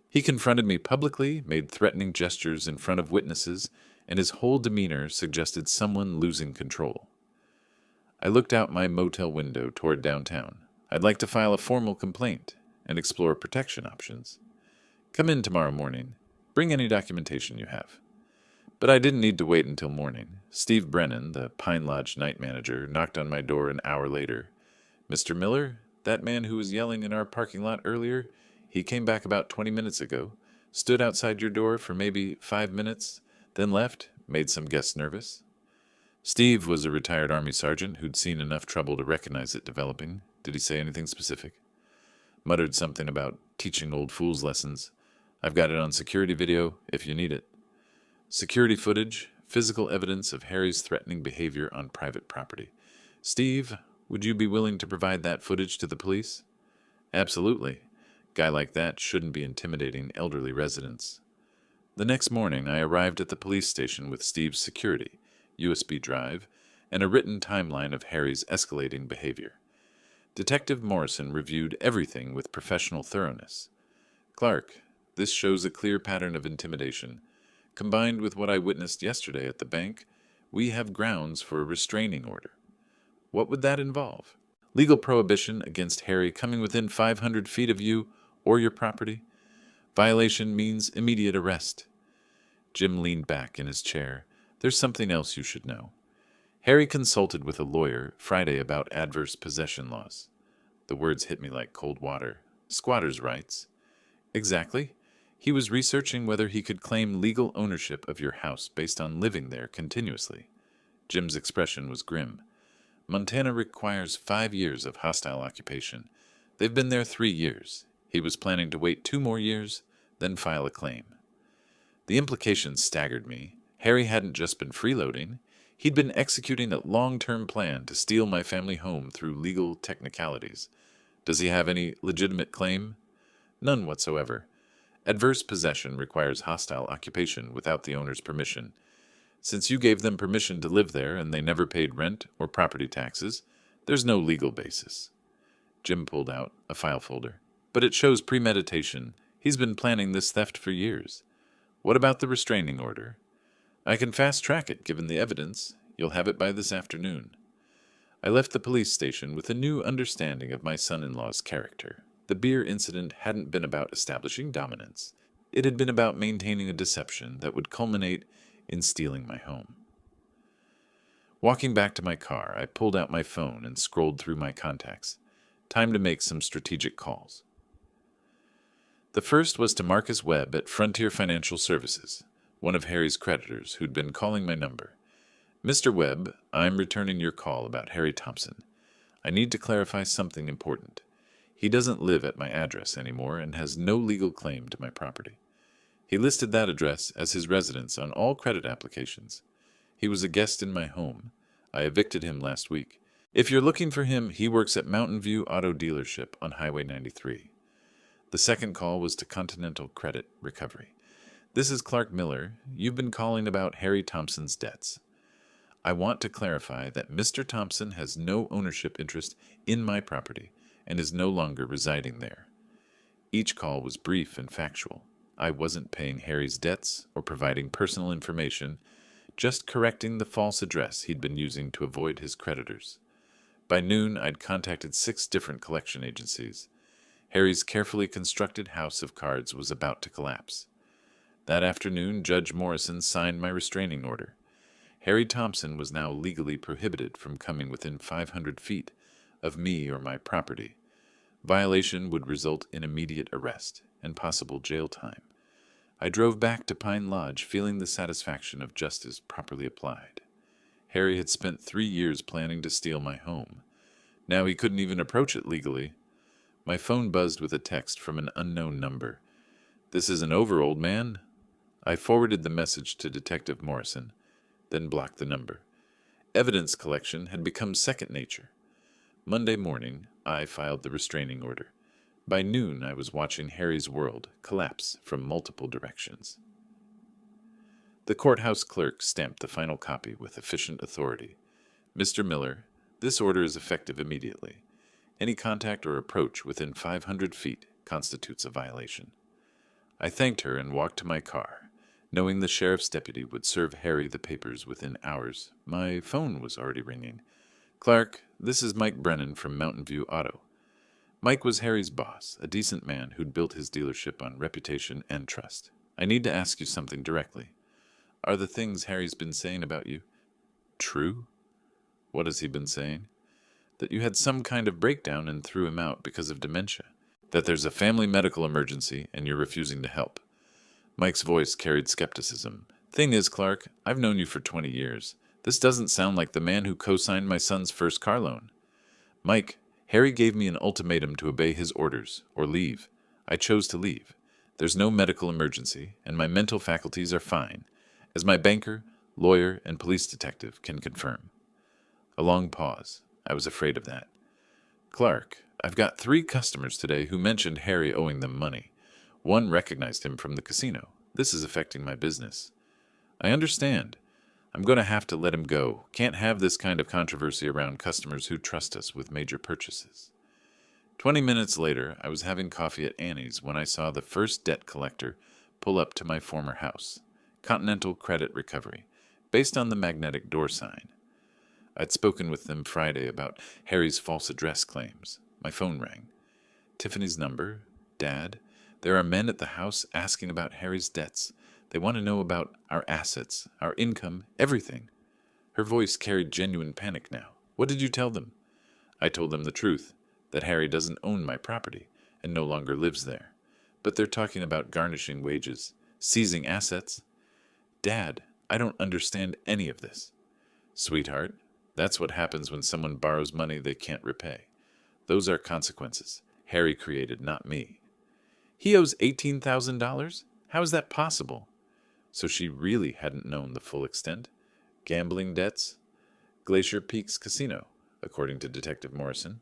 He confronted me publicly, made threatening gestures in front of witnesses, and his whole demeanor suggested someone losing control. I looked out my motel window toward downtown. I'd like to file a formal complaint and explore protection options. Come in tomorrow morning. Bring any documentation you have. But I didn't need to wait until morning. Steve Brennan, the Pine Lodge night manager, knocked on my door an hour later. Mr. Miller, that man who was yelling in our parking lot earlier, he came back about 20 minutes ago, stood outside your door for maybe 5 minutes, then left, made some guests nervous. Steve was a retired Army sergeant who'd seen enough trouble to recognize it developing. Did he say anything specific? Muttered something about teaching old fools lessons. I've got it on security video if you need it. Security footage, physical evidence of Harry's threatening behavior on private property. Steve, would you be willing to provide that footage to the police? Absolutely. Guy like that shouldn't be intimidating elderly residents. The next morning, I arrived at the police station with Steve's security, USB drive, and a written timeline of Harry's escalating behavior. Detective Morrison reviewed everything with professional thoroughness. Clark, this shows a clear pattern of intimidation. Combined with what I witnessed yesterday at the bank, we have grounds for a restraining order. What would that involve? Legal prohibition against Harry coming within 500 feet of you or your property? Violation means immediate arrest. Jim leaned back in his chair. There's something else you should know. Harry consulted with a lawyer Friday about adverse possession laws. The words hit me like cold water. Squatters' rights. Exactly. He was researching whether he could claim legal ownership of your house based on living there continuously. Jim's expression was grim. Montana requires 5 years of hostile occupation. They've been there 3 years. He was planning to wait 2 more years, then file a claim. The implications staggered me. Harry hadn't just been freeloading. He'd been executing a long-term plan to steal my family home through legal technicalities. Does he have any legitimate claim? None whatsoever. Adverse possession requires hostile occupation without the owner's permission. Since you gave them permission to live there and they never paid rent or property taxes, there's no legal basis. Jim pulled out a file folder. But it shows premeditation. He's been planning this theft for years. What about the restraining order? I can fast-track it given the evidence. You'll have it by this afternoon. I left the police station with a new understanding of my son-in-law's character. The beer incident hadn't been about establishing dominance. It had been about maintaining a deception that would culminate in stealing my home. Walking back to my car, I pulled out my phone and scrolled through my contacts. Time to make some strategic calls. The first was to Marcus Webb at Frontier Financial Services, one of Harry's creditors who'd been calling my number. Mr. Webb, I'm returning your call about Harry Thompson. I need to clarify something important. He doesn't live at my address anymore and has no legal claim to my property. He listed that address as his residence on all credit applications. He was a guest in my home. I evicted him last week. If you're looking for him, he works at Mountain View Auto Dealership on Highway 93. The second call was to Continental Credit Recovery. This is Clark Miller. You've been calling about Harry Thompson's debts. I want to clarify that Mr. Thompson has no ownership interest in my property and is no longer residing there. Each call was brief and factual. I wasn't paying Harry's debts or providing personal information, just correcting the false address he'd been using to avoid his creditors. By noon, I'd contacted 6 different collection agencies. Harry's carefully constructed house of cards was about to collapse. That afternoon, Judge Morrison signed my restraining order. Harry Thompson was now legally prohibited from coming within 500 feet of me or my property. Violation would result in immediate arrest and possible jail time. I drove back to Pine Lodge feeling the satisfaction of justice properly applied. Harry had spent 3 years planning to steal my home. Now he couldn't even approach it legally. My phone buzzed with a text from an unknown number. "This isn't over, old man." I forwarded the message to Detective Morrison, then blocked the number. Evidence collection had become second nature. Monday morning, I filed the restraining order. By noon, I was watching Harry's world collapse from multiple directions. The courthouse clerk stamped the final copy with efficient authority. "Mr. Miller, this order is effective immediately. Any contact or approach within 500 feet constitutes a violation." I thanked her and walked to my car, knowing the sheriff's deputy would serve Harry the papers within hours. My phone was already ringing. "Clark, this is Mike Brennan from Mountain View Auto." Mike was Harry's boss, a decent man who'd built his dealership on reputation and trust. "I need to ask you something directly. Are the things Harry's been saying about you true?" "What has he been saying?" "That you had some kind of breakdown and threw him out because of dementia. That there's a family medical emergency and you're refusing to help." Mike's voice carried skepticism. "Thing is, Clark, I've known you for 20 years. This doesn't sound like the man who co-signed my son's first car loan." "Mike, Harry gave me an ultimatum to obey his orders, or leave. I chose to leave. There's no medical emergency, and my mental faculties are fine, as my banker, lawyer, and police detective can confirm." A long pause. I was afraid of that. "Clark, I've got 3 customers today who mentioned Harry owing them money. One recognized him from the casino. This is affecting my business." "I understand. I'm going to have to let him go. Can't have this kind of controversy around customers who trust us with major purchases." 20 minutes later, I was having coffee at Annie's when I saw the first debt collector pull up to my former house, Continental Credit Recovery, based on the magnetic door sign. I'd spoken with them Friday about Harry's false address claims. My phone rang. "Tiffany's number? Dad, there are men at the house asking about Harry's debts. They want to know about our assets, our income, everything." Her voice carried genuine panic now. "What did you tell them?" I told them the truth, that Harry doesn't own my property and no longer lives there. "But they're talking about garnishing wages, seizing assets." "Dad, I don't understand any of this." "Sweetheart, that's what happens when someone borrows money they can't repay. Those are consequences Harry created, not me." "He owes $18,000? How is that possible?" So she really hadn't known the full extent. Gambling debts? Glacier Peaks Casino, according to Detective Morrison.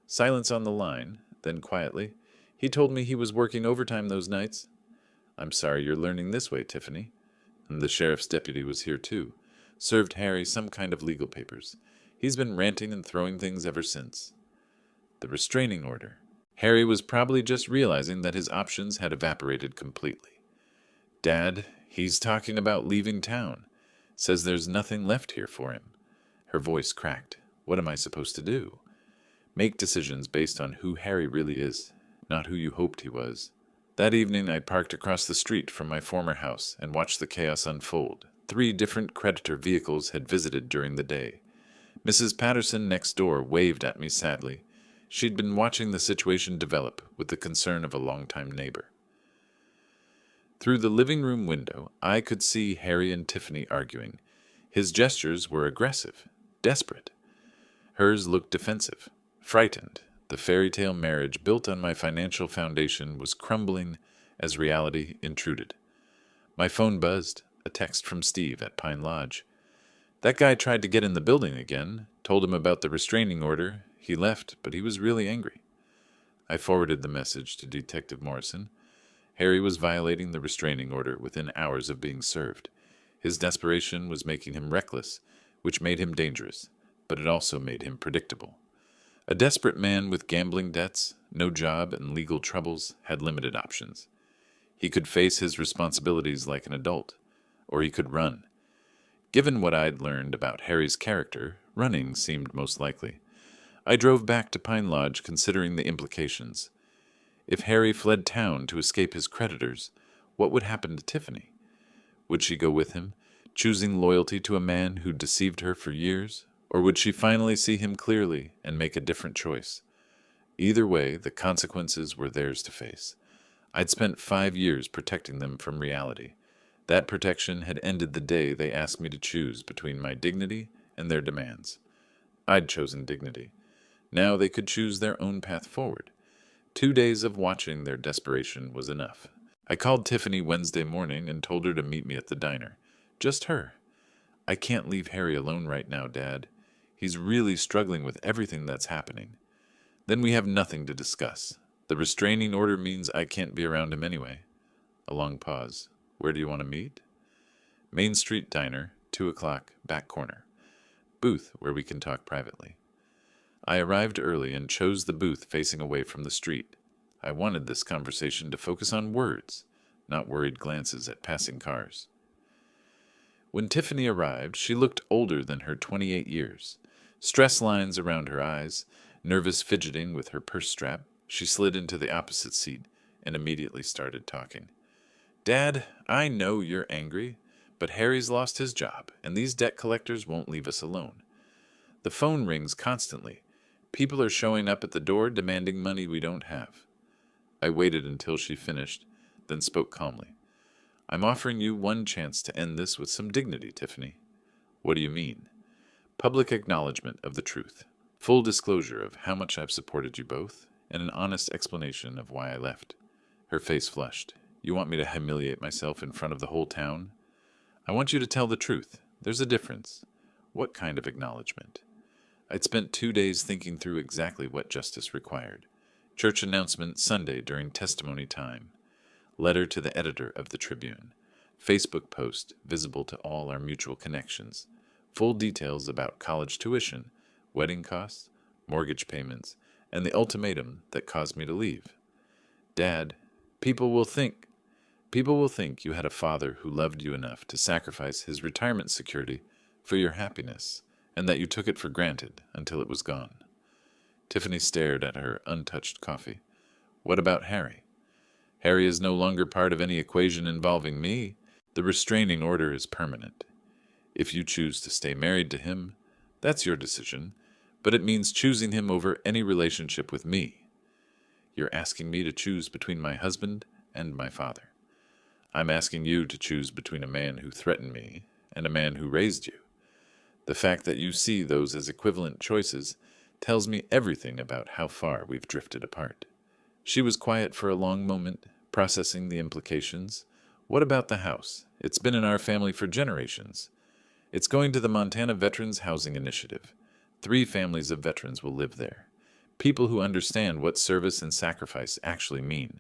Silence on the line, then quietly, "He told me he was working overtime those nights." "I'm sorry you're learning this way, Tiffany." And the sheriff's deputy was here too. Served Harry some kind of legal papers. He's been ranting and throwing things ever since. The restraining order. Harry was probably just realizing that his options had evaporated completely. "Dad, he's talking about leaving town. Says there's nothing left here for him." Her voice cracked. "What am I supposed to do?" "Make decisions based on who Harry really is, not who you hoped he was." That evening I parked across the street from my former house and watched the chaos unfold. 3 different creditor vehicles had visited during the day. Mrs. Patterson next door waved at me sadly. She'd been watching the situation develop with the concern of a longtime neighbor. Through the living room window, I could see Harry and Tiffany arguing. His gestures were aggressive, desperate. Hers looked defensive, frightened. The fairy tale marriage built on my financial foundation was crumbling as reality intruded. My phone buzzed, a text from Steve at Pine Lodge. That guy tried to get in the building again, told him about the restraining order. He left, but he was really angry. I forwarded the message to Detective Morrison. Harry was violating the restraining order within hours of being served. His desperation was making him reckless, which made him dangerous, but it also made him predictable. A desperate man with gambling debts, no job, and legal troubles had limited options. He could face his responsibilities like an adult, or he could run. Given what I'd learned about Harry's character, running seemed most likely. I drove back to Pine Lodge considering the implications. If Harry fled town to escape his creditors, what would happen to Tiffany? Would she go with him, choosing loyalty to a man who deceived her for years? Or would she finally see him clearly and make a different choice? Either way, the consequences were theirs to face. I'd spent 5 years protecting them from reality. That protection had ended the day they asked me to choose between my dignity and their demands. I'd chosen dignity. Now they could choose their own path forward. 2 days of watching their desperation was enough. I called Tiffany Wednesday morning and told her to meet me at the diner. Just her. I can't leave Harry alone right now, Dad. He's really struggling with everything that's happening. Then we have nothing to discuss. The restraining order means I can't be around him anyway. A long pause. Where do you want to meet? Main Street Diner, 2 o'clock, back corner. Booth where we can talk privately. I arrived early and chose the booth facing away from the street. I wanted this conversation to focus on words, not worried glances at passing cars. When Tiffany arrived, she looked older than her 28 years. Stress lines around her eyes, nervous fidgeting with her purse strap, she slid into the opposite seat and immediately started talking. Dad, I know you're angry, but Harry's lost his job, and these debt collectors won't leave us alone. The phone rings constantly. People are showing up at the door demanding money we don't have. I waited until she finished, then spoke calmly. I'm offering you one chance to end this with some dignity, Tiffany. What do you mean? Public acknowledgement of the truth. Full disclosure of how much I've supported you both, and an honest explanation of why I left. Her face flushed. You want me to humiliate myself in front of the whole town? I want you to tell the truth. There's a difference. What kind of acknowledgement? I'd spent 2 days thinking through exactly what justice required. Church announcement Sunday during testimony time. Letter to the editor of the Tribune. Facebook post visible to all our mutual connections. Full details about college tuition, wedding costs, mortgage payments, and the ultimatum that caused me to leave. Dad, people will think you had a father who loved you enough to sacrifice his retirement security for your happiness, and that you took it for granted until it was gone. Tiffany stared at her untouched coffee. What about Harry? Harry is no longer part of any equation involving me. The restraining order is permanent. If you choose to stay married to him, that's your decision, but it means choosing him over any relationship with me. You're asking me to choose between my husband and my father. I'm asking you to choose between a man who threatened me and a man who raised you. The fact that you see those as equivalent choices tells me everything about how far we've drifted apart. She was quiet for a long moment, processing the implications. What about the house? It's been in our family for generations. It's going to the Montana Veterans Housing Initiative. 3 families of veterans will live there. People who understand what service and sacrifice actually mean.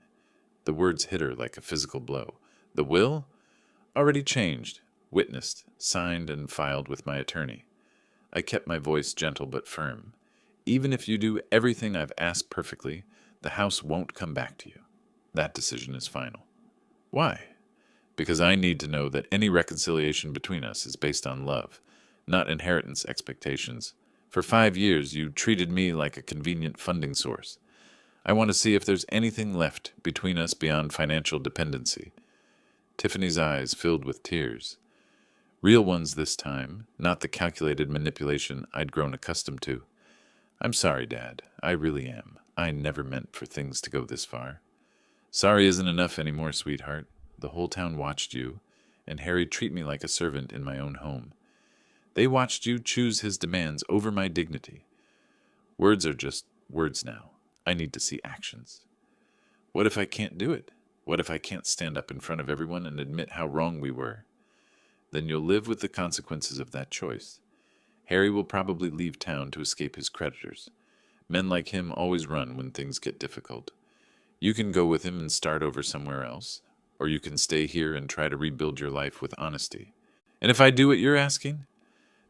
The words hit her like a physical blow. The will? Already changed, witnessed, signed, and filed with my attorney. I kept my voice gentle but firm. Even if you do everything I've asked perfectly, the house won't come back to you. That decision is final. Why? Because I need to know that any reconciliation between us is based on love, not inheritance expectations. For 5 years, you treated me like a convenient funding source. I want to see if there's anything left between us beyond financial dependency. Tiffany's eyes filled with tears. Real ones this time, not the calculated manipulation I'd grown accustomed to. I'm sorry, Dad. I really am. I never meant for things to go this far. Sorry isn't enough anymore, sweetheart. The whole town watched you, and Harry treat me like a servant in my own home. They watched you choose his demands over my dignity. Words are just words now. I need to see actions. What if I can't do it? What if I can't stand up in front of everyone and admit how wrong we were? then you'll live with the consequences of that choice. Harry will probably leave town to escape his creditors. Men like him always run when things get difficult. You can go with him and start over somewhere else, or you can stay here and try to rebuild your life with honesty. And if I do what you're asking,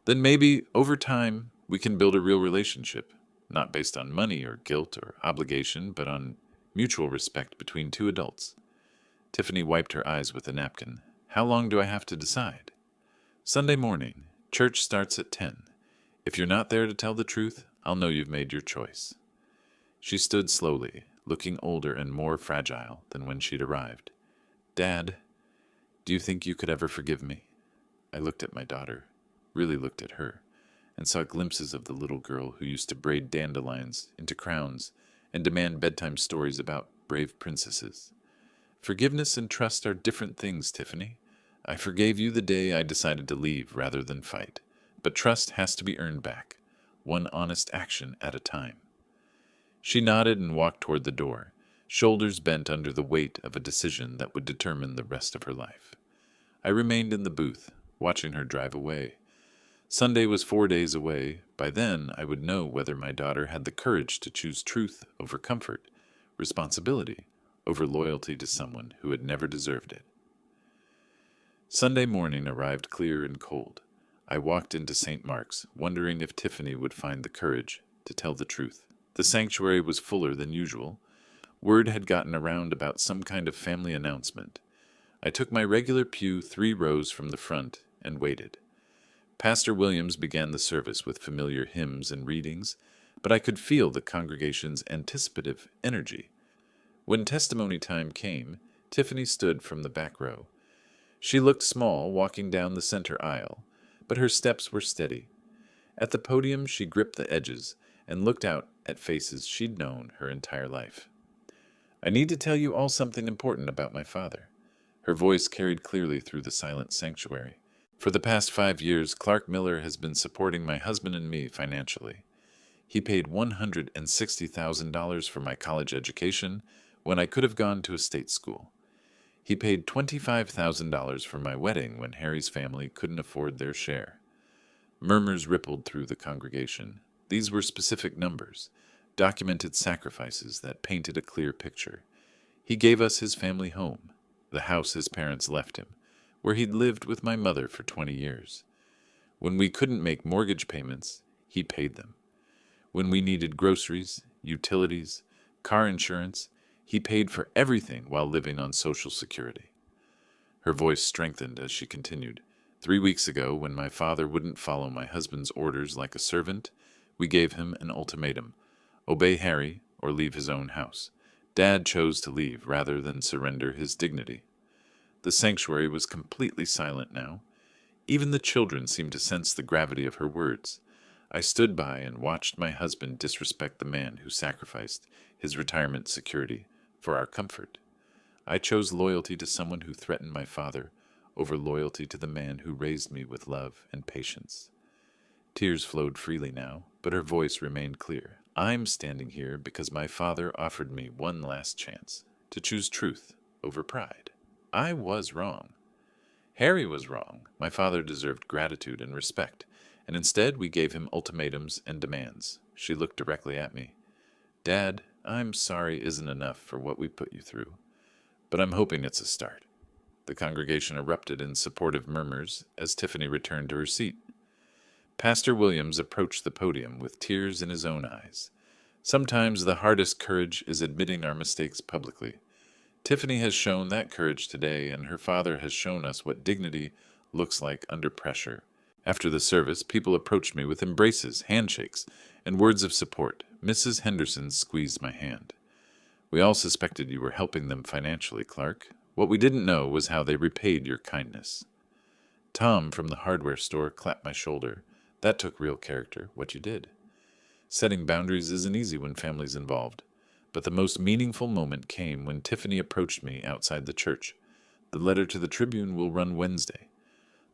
then maybe, over time, we can build a real relationship, not based on money or guilt or obligation, but on mutual respect between two adults. Tiffany wiped her eyes with a napkin. How long do I have to decide? Sunday morning. Church starts at 10. If you're not there to tell the truth, I'll know you've made your choice. She stood slowly, looking older and more fragile than when she'd arrived. Dad, do you think you could ever forgive me? I looked at my daughter, really looked at her, and saw glimpses of the little girl who used to braid dandelions into crowns and demand bedtime stories about brave princesses. Forgiveness and trust are different things, Tiffany. I forgave you the day I decided to leave rather than fight, but trust has to be earned back, one honest action at a time. She nodded and walked toward the door, shoulders bent under the weight of a decision that would determine the rest of her life. I remained in the booth, watching her drive away. Sunday was 4 days away. By then, I would know whether my daughter had the courage to choose truth over comfort, responsibility over loyalty to someone who had never deserved it. Sunday morning arrived clear and cold. I walked into St. Mark's, wondering if Tiffany would find the courage to tell the truth. The sanctuary was fuller than usual. Word had gotten around about some kind of family announcement. I took my regular pew 3 rows from the front and waited. Pastor Williams began the service with familiar hymns and readings, but I could feel the congregation's anticipative energy. When testimony time came, Tiffany stood from the back row. She looked small walking down the center aisle, but her steps were steady. At the podium, she gripped the edges and looked out at faces she'd known her entire life. I need to tell you all something important about my father. Her voice carried clearly through the silent sanctuary. For the past 5 years, Clark Miller has been supporting my husband and me financially. He paid $160,000 for my college education when I could have gone to a state school. He paid $25,000 for my wedding when Harry's family couldn't afford their share. Murmurs rippled through the congregation. These were specific numbers, documented sacrifices that painted a clear picture. He gave us his family home, the house his parents left him, where he'd lived with my mother for 20 years. When we couldn't make mortgage payments, he paid them. When we needed groceries, utilities, car insurance, he paid for everything while living on Social Security. Her voice strengthened as she continued. 3 weeks ago, when my father wouldn't follow my husband's orders like a servant, we gave him an ultimatum: obey Harry or leave his own house. Dad chose to leave rather than surrender his dignity. The sanctuary was completely silent now. Even the children seemed to sense the gravity of her words. I stood by and watched my husband disrespect the man who sacrificed his retirement security for our comfort. I chose loyalty to someone who threatened my father over loyalty to the man who raised me with love and patience. Tears flowed freely now, but her voice remained clear. I'm standing here because my father offered me one last chance to choose truth over pride. I was wrong. Harry was wrong. My father deserved gratitude and respect, and instead we gave him ultimatums and demands. She looked directly at me. Dad, I'm sorry isn't enough for what we put you through, but I'm hoping it's a start. The congregation erupted in supportive murmurs as Tiffany returned to her seat. Pastor Williams approached the podium with tears in his own eyes. Sometimes the hardest courage is admitting our mistakes publicly. Tiffany has shown that courage today, and her father has shown us what dignity looks like under pressure. After the service, people approached me with embraces, handshakes, and words of support. Mrs. Henderson squeezed my hand. We all suspected you were helping them financially, Clark. What we didn't know was how they repaid your kindness. Tom from the hardware store clapped my shoulder. That took real character, what you did. Setting boundaries isn't easy when family's involved, but the most meaningful moment came when Tiffany approached me outside the church. The letter to the Tribune will run Wednesday.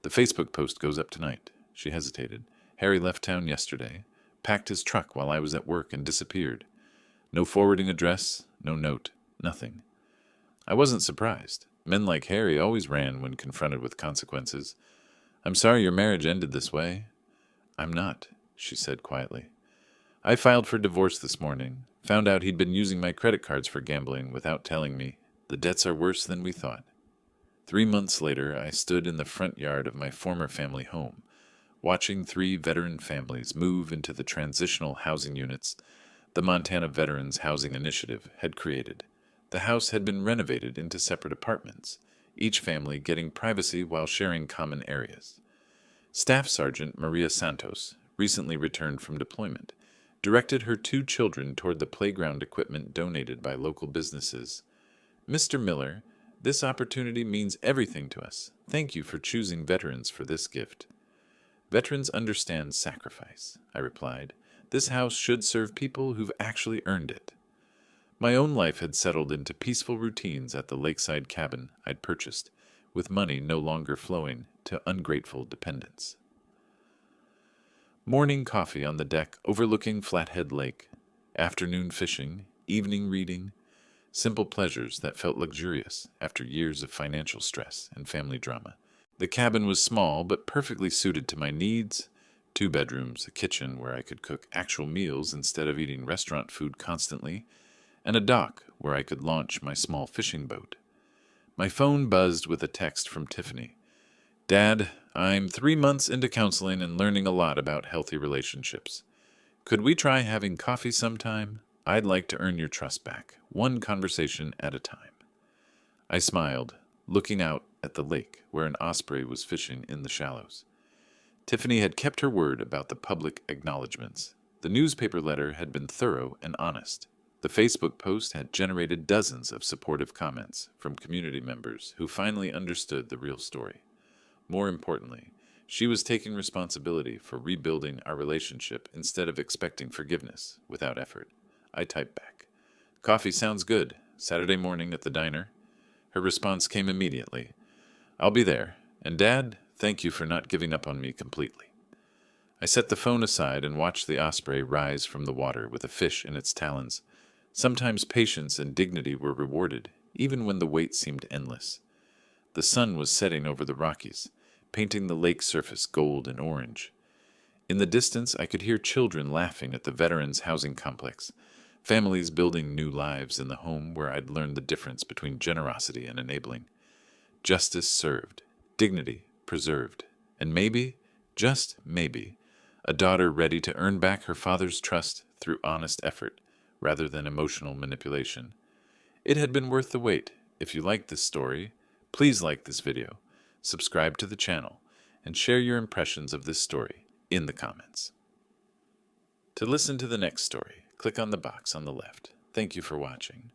The Facebook post goes up tonight. She hesitated. Harry left town yesterday, packed his truck while I was at work, and disappeared. No forwarding address, no note, nothing. I wasn't surprised. Men like Harry always ran when confronted with consequences. I'm sorry your marriage ended this way. I'm not, she said quietly. I filed for divorce this morning, found out he'd been using my credit cards for gambling without telling me. The debts are worse than we thought. 3 months later, I stood in the front yard of my former family home, watching 3 veteran families move into the transitional housing units the Montana Veterans Housing Initiative had created. The house had been renovated into separate apartments, each family getting privacy while sharing common areas. Staff Sergeant Maria Santos, recently returned from deployment, directed her 2 children toward the playground equipment donated by local businesses. Mr. Miller, this opportunity means everything to us. Thank you for choosing veterans for this gift. Veterans understand sacrifice, I replied. This house should serve people who've actually earned it. My own life had settled into peaceful routines at the lakeside cabin I'd purchased, with money no longer flowing to ungrateful dependents. Morning coffee on the deck overlooking Flathead Lake, afternoon fishing, evening reading, simple pleasures that felt luxurious after years of financial stress and family drama. The cabin was small but perfectly suited to my needs. 2 bedrooms, a kitchen where I could cook actual meals instead of eating restaurant food constantly, and a dock where I could launch my small fishing boat. My phone buzzed with a text from Tiffany. Dad, I'm 3 months into counseling and learning a lot about healthy relationships. Could we try having coffee sometime? I'd like to earn your trust back, one conversation at a time. I smiled, looking out at the lake where an osprey was fishing in the shallows. Tiffany had kept her word about the public acknowledgments. The newspaper letter had been thorough and honest. The Facebook post had generated dozens of supportive comments from community members who finally understood the real story. More importantly, she was taking responsibility for rebuilding our relationship instead of expecting forgiveness without effort. I typed back, "Coffee sounds good. Saturday morning at the diner?" Her response came immediately. "I'll be there. And Dad, thank you for not giving up on me completely." I set the phone aside and watched the osprey rise from the water with a fish in its talons. Sometimes patience and dignity were rewarded, even when the wait seemed endless. The sun was setting over the Rockies, painting the lake surface gold and orange. In the distance, I could hear children laughing at the veterans' housing complex, families building new lives in the home where I'd learned the difference between generosity and enabling. Justice served, dignity preserved, and maybe, just maybe, a daughter ready to earn back her father's trust through honest effort rather than emotional manipulation. It had been worth the wait. If you liked this story, please like this video, subscribe to the channel, and share your impressions of this story in the comments. To listen to the next story, click on the box on the left. Thank you for watching.